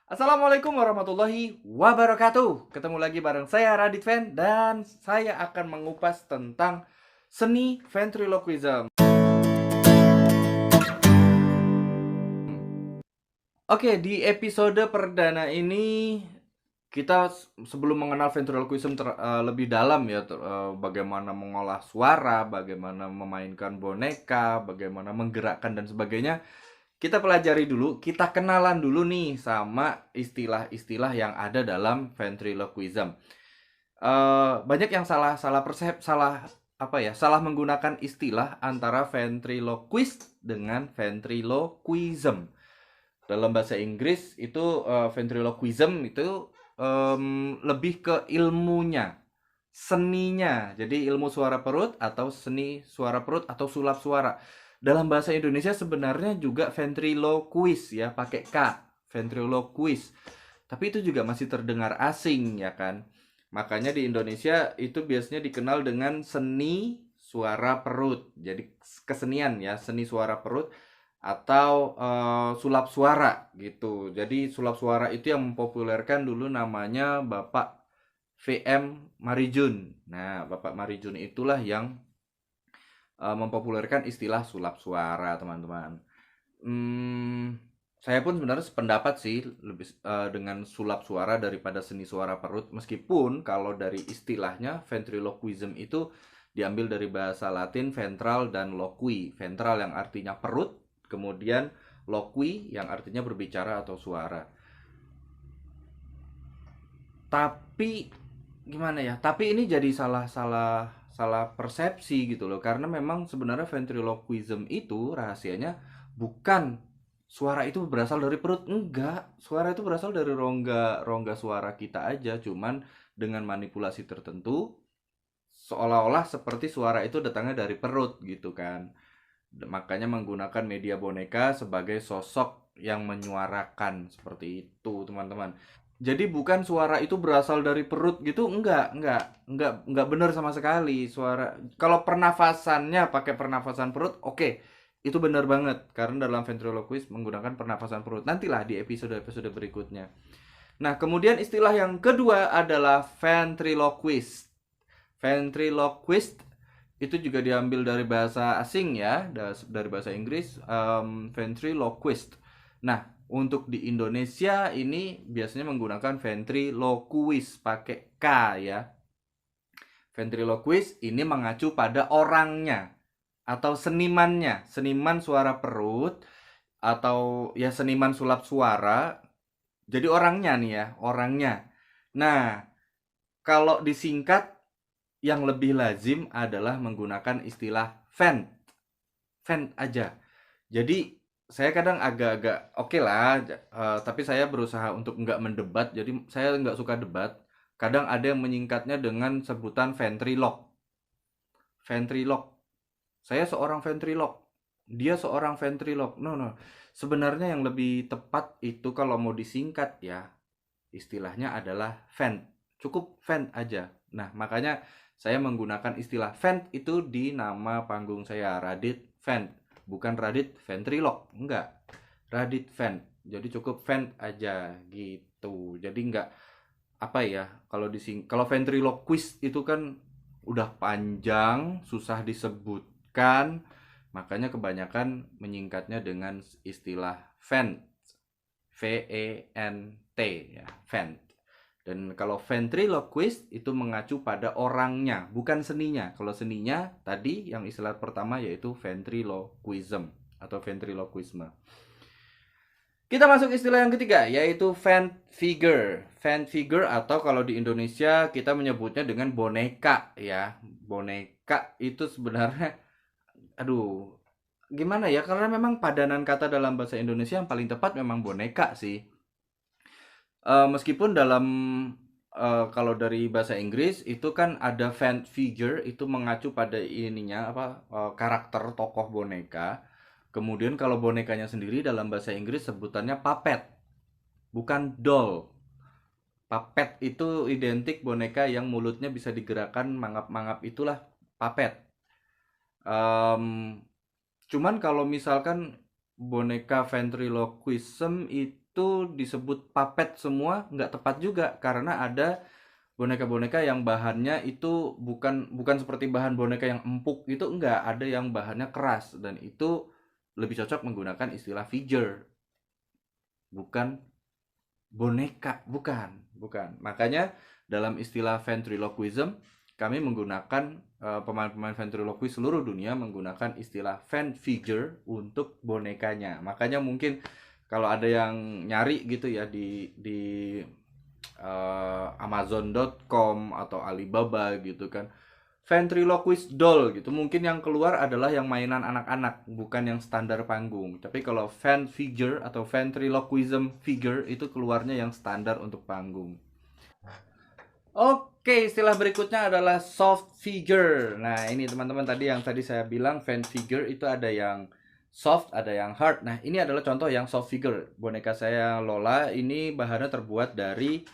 Assalamualaikum warahmatullahi wabarakatuh. Ketemu lagi bareng saya Radit Fen dan saya akan mengupas tentang seni ventriloquism. Oke, di episode perdana ini kita sebelum mengenal ventriloquism lebih dalam ya, bagaimana mengolah suara, bagaimana memainkan boneka, bagaimana menggerakkan dan sebagainya. Kita pelajari dulu, kita kenalan dulu nih sama istilah-istilah yang ada dalam ventriloquism. Banyak yang salah menggunakan istilah antara ventriloquist dengan ventriloquism. Dalam bahasa Inggris itu ventriloquism itu lebih ke ilmunya, seninya. Jadi ilmu suara perut atau seni suara perut atau sulap suara. Dalam bahasa Indonesia sebenarnya juga ventriloquist ya, pakai K, ventriloquist. Tapi itu juga masih terdengar asing ya kan. Makanya di Indonesia itu biasanya dikenal dengan seni suara perut. Jadi kesenian ya, seni suara perut atau sulap suara gitu. Jadi sulap suara itu yang mempopulerkan dulu namanya Bapak VM Marijun. Nah, Bapak Marijun itulah yang mempopulerkan istilah sulap suara, teman-teman. Hmm, saya pun sebenarnya sependapat sih lebih dengan sulap suara daripada seni suara perut. Meskipun kalau dari istilahnya ventriloquism itu diambil dari bahasa Latin ventral dan loqui. Ventral yang artinya perut, kemudian loqui yang artinya berbicara atau suara. Tapi gimana ya? Tapi ini jadi salah persepsi gitu loh. Karena memang sebenarnya ventriloquism itu rahasianya bukan suara itu berasal dari perut, enggak. Suara itu berasal dari rongga rongga suara kita aja, cuman dengan manipulasi tertentu seolah-olah seperti suara itu datangnya dari perut gitu kan. Makanya menggunakan media boneka sebagai sosok yang menyuarakan seperti itu, teman-teman. Jadi bukan suara itu berasal dari perut gitu, enggak benar sama sekali. Suara kalau pernafasannya pakai pernafasan perut, oke. Itu benar banget karena dalam ventriloquist menggunakan pernafasan perut. Nantilah di episode-episode berikutnya. Nah, kemudian istilah yang kedua adalah ventriloquist. Ventriloquist itu juga diambil dari bahasa asing ya, dari bahasa Inggris, ventriloquist. Nah, untuk di Indonesia ini biasanya menggunakan ventriloquist pakai K ya. Ventriloquist ini mengacu pada orangnya atau senimannya, seniman suara perut atau ya seniman sulap suara. Jadi orangnya nih ya, orangnya. Nah, kalau disingkat yang lebih lazim adalah menggunakan istilah vent. Vent aja. Jadi saya kadang agak-agak oke lah, tapi saya berusaha untuk nggak mendebat. Jadi saya nggak suka debat. Kadang ada yang menyingkatnya dengan sebutan ventriloque. Ventriloque. Saya seorang ventriloque. Dia seorang ventriloque. No, no. Sebenarnya yang lebih tepat itu kalau mau disingkat ya, istilahnya adalah vent. Cukup vent aja. Nah, makanya saya menggunakan istilah vent itu di nama panggung saya, Radit Vent. Bukan Radit Ventriloque, enggak. Radit Vent. Jadi cukup vent aja gitu. Jadi enggak apa ya, kalau ventriloquist itu kan udah panjang, susah disebutkan, makanya kebanyakan menyingkatnya dengan istilah vent. VENT ya, vent. Dan kalau ventriloquist itu mengacu pada orangnya, bukan seninya. Kalau seninya tadi yang istilah pertama yaitu ventriloquism atau ventriloquisme. Kita masuk istilah yang ketiga yaitu vent figure. Vent figure atau kalau di Indonesia kita menyebutnya dengan boneka ya. Boneka itu sebenarnya aduh gimana ya, karena memang padanan kata dalam bahasa Indonesia yang paling tepat memang boneka sih. Meskipun dalam kalau dari bahasa Inggris itu kan ada fan figure itu mengacu pada ininya apa karakter tokoh boneka. Kemudian kalau bonekanya sendiri dalam bahasa Inggris sebutannya puppet, bukan doll. Puppet itu identik boneka yang mulutnya bisa digerakkan mangap-mangap, itulah puppet. Cuman kalau misalkan boneka ventriloquism itu disebut puppet semua nggak tepat juga, karena ada boneka-boneka yang bahannya itu bukan seperti bahan boneka yang empuk, itu enggak, ada yang bahannya keras, dan itu lebih cocok menggunakan istilah figure, bukan boneka, bukan. Makanya dalam istilah ventriloquism kami menggunakan pemain-pemain ventriloquist seluruh dunia menggunakan istilah fan figure untuk bonekanya. Makanya mungkin kalau ada yang nyari gitu ya di Amazon.com atau Alibaba gitu kan, ventriloquist doll gitu, mungkin yang keluar adalah yang mainan anak-anak, bukan yang standar panggung. Tapi kalau fan figure atau ventriloquism figure itu keluarnya yang standar untuk panggung. Oke, istilah berikutnya adalah soft figure. Nah, ini teman-teman, tadi saya bilang fan figure itu ada yang soft, ada yang hard. Nah, ini adalah contoh yang soft figure. Boneka saya Lola ini bahannya terbuat dari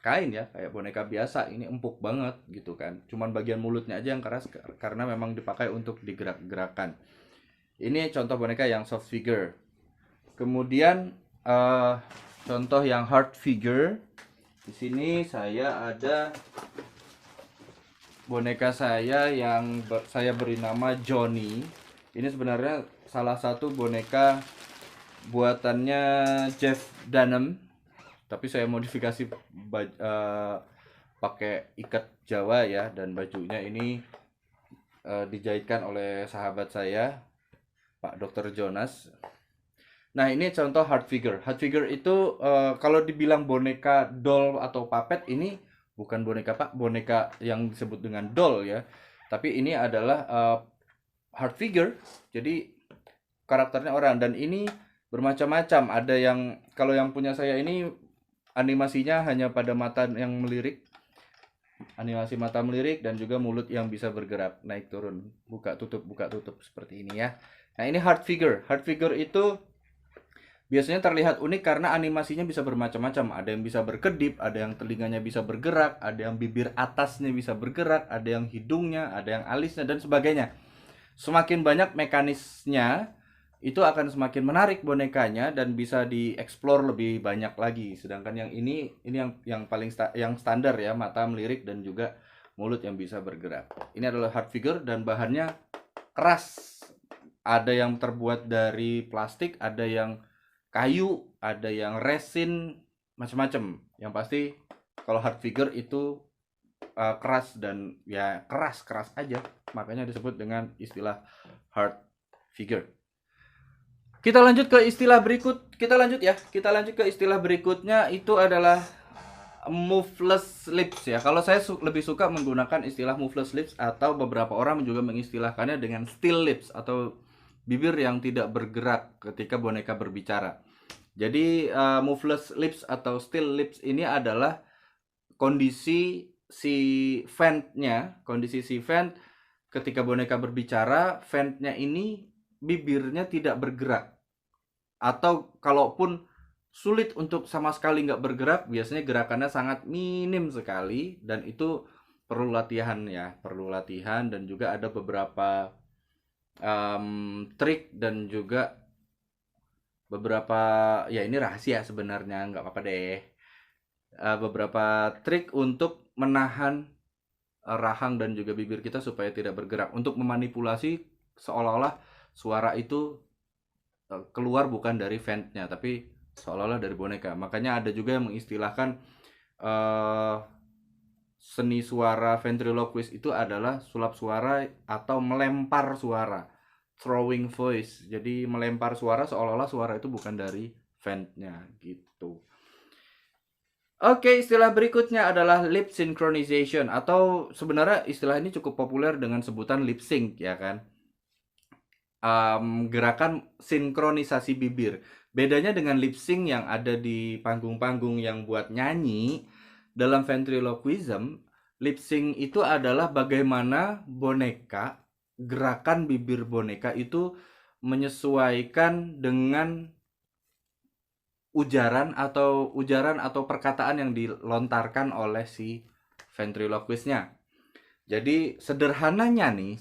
kain ya, kayak boneka biasa. Ini empuk banget gitu kan. Cuman bagian mulutnya aja yang keras karena memang dipakai untuk digerak-gerakan. Ini contoh boneka yang soft figure. Kemudian contoh yang hard figure. Di sini saya ada boneka saya yang saya beri nama Johnny. Ini sebenarnya salah satu boneka buatannya Jeff Dunham, tapi saya modifikasi pakai ikat Jawa ya, dan bajunya ini dijahitkan oleh sahabat saya, Pak Dr. Jonas. Nah, ini contoh hard figure. Hard figure itu kalau dibilang boneka doll atau puppet, ini bukan boneka yang disebut dengan doll ya. Tapi ini adalah hard figure. Jadi karakternya orang, dan ini bermacam-macam. Ada yang, kalau yang punya saya ini animasinya hanya pada mata yang melirik. Animasi mata melirik dan juga mulut yang bisa bergerak, naik turun, buka tutup seperti ini ya. Nah, ini hard figure. Hard figure itu biasanya terlihat unik karena animasinya bisa bermacam-macam. Ada yang bisa berkedip, ada yang telinganya bisa bergerak, ada yang bibir atasnya bisa bergerak, ada yang hidungnya, ada yang alisnya, dan sebagainya. Semakin banyak mekanisnya, itu akan semakin menarik bonekanya dan bisa dieksplor lebih banyak lagi. Sedangkan yang ini yang paling yang standar ya, mata melirik dan juga mulut yang bisa bergerak. Ini adalah hard figure dan bahannya keras. Ada yang terbuat dari plastik, ada yang kayu, ada yang resin, macam-macam. Yang pasti kalau hard figure itu keras, dan ya keras aja, makanya disebut dengan istilah hard figure. Kita lanjut ke istilah berikutnya, itu adalah moveless lips ya. Kalau saya lebih suka menggunakan istilah moveless lips, atau beberapa orang juga mengistilahkannya dengan still lips atau bibir yang tidak bergerak ketika boneka berbicara. Jadi moveless lips atau still lips ini adalah kondisi si ventnya, ketika boneka berbicara, ventnya ini bibirnya tidak bergerak, atau kalaupun sulit untuk sama sekali nggak bergerak, biasanya gerakannya sangat minim sekali, dan itu perlu latihan ya, dan juga ada beberapa trik dan juga beberapa, ya ini rahasia sebenarnya, nggak apa-apa deh, beberapa trik untuk menahan rahang dan juga bibir kita supaya tidak bergerak, untuk memanipulasi seolah-olah suara itu keluar bukan dari ventnya tapi seolah-olah dari boneka. Makanya ada juga yang mengistilahkan seni suara ventriloquist itu adalah sulap suara atau melempar suara, throwing voice. Jadi melempar suara seolah-olah suara itu bukan dari ventnya gitu. Oke, istilah berikutnya adalah lip synchronization, atau sebenarnya istilah ini cukup populer dengan sebutan lip sync ya kan. Gerakan sinkronisasi bibir. Bedanya dengan lip sync yang ada di panggung-panggung yang buat nyanyi, dalam ventriloquism, lip sync itu adalah bagaimana boneka, gerakan bibir boneka itu menyesuaikan dengan ujaran atau perkataan yang dilontarkan oleh si ventriloquistnya. Jadi sederhananya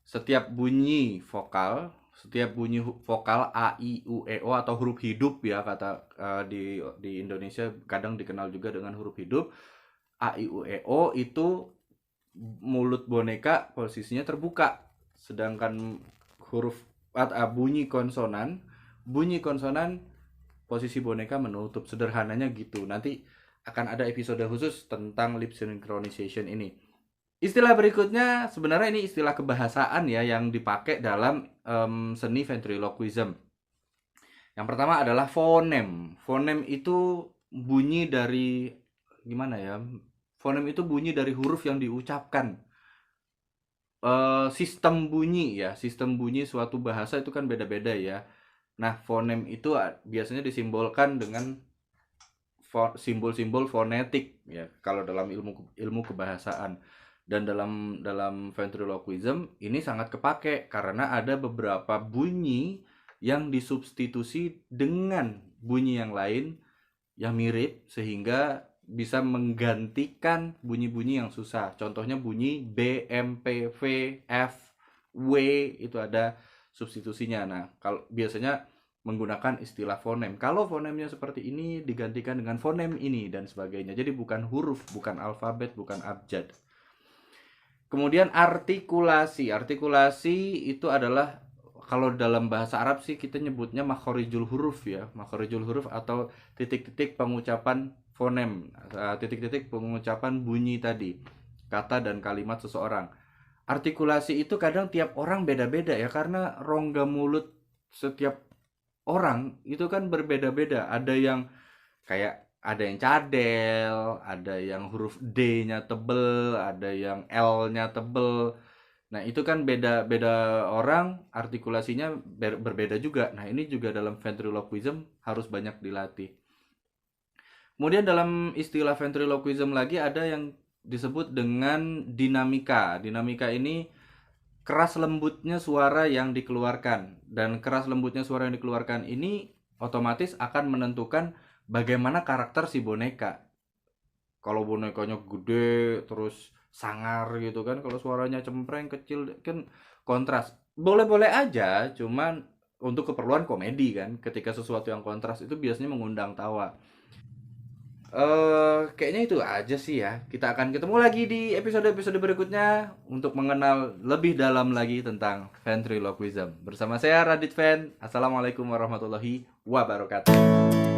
setiap bunyi vokal, Setiap bunyi vokal A, I, U, E, O atau huruf hidup ya kata di Indonesia kadang dikenal juga dengan huruf hidup. A, I, U, E, O itu mulut boneka posisinya terbuka. Sedangkan huruf bunyi konsonan posisi boneka menutup. Sederhananya gitu. Nanti akan ada episode khusus tentang lip synchronization ini. Istilah berikutnya sebenarnya ini istilah kebahasaan ya yang dipakai dalam seni ventriloquism. Yang pertama adalah fonem. Fonem itu bunyi dari gimana ya? Fonem itu bunyi dari huruf yang diucapkan. Sistem bunyi suatu bahasa itu kan beda-beda ya. Nah, fonem itu biasanya disimbolkan dengan simbol-simbol fonetik ya kalau dalam ilmu kebahasaan. Dan dalam ventriloquism ini sangat kepake karena ada beberapa bunyi yang disubstitusi dengan bunyi yang lain yang mirip sehingga bisa menggantikan bunyi-bunyi yang susah. Contohnya bunyi B, M, P, V, F, W itu ada substitusinya. Nah, kalau biasanya menggunakan istilah fonem. Kalau fonemnya seperti ini digantikan dengan fonem ini dan sebagainya. Jadi bukan huruf, bukan alfabet, bukan abjad. Kemudian artikulasi. Artikulasi itu adalah kalau dalam bahasa Arab sih kita nyebutnya makhorijul huruf ya. Makhorijul huruf atau titik-titik pengucapan fonem, titik-titik pengucapan bunyi tadi, kata dan kalimat seseorang. Artikulasi itu kadang tiap orang beda-beda ya karena rongga mulut setiap orang itu kan berbeda-beda. Ada yang kayak ada yang cadel, ada yang huruf D-nya tebel, ada yang L-nya tebel. Nah, itu kan beda-beda orang, artikulasinya berbeda juga. Nah, ini juga dalam ventriloquism harus banyak dilatih. Kemudian dalam istilah ventriloquism lagi ada yang disebut dengan dinamika. Dinamika ini keras lembutnya suara yang dikeluarkan. Dan keras lembutnya suara yang dikeluarkan ini otomatis akan menentukan bagaimana karakter si boneka. Kalau bonekanya gede terus sangar gitu kan, kalau suaranya cempreng kecil kan kontras. Boleh-boleh aja, cuman untuk keperluan komedi kan. Ketika sesuatu yang kontras itu biasanya mengundang tawa. Kayaknya itu aja sih ya. Kita akan ketemu lagi di episode-episode berikutnya untuk mengenal lebih dalam lagi tentang ventriloquism. Bersama saya Radit Fan. Assalamualaikum warahmatullahi wabarakatuh.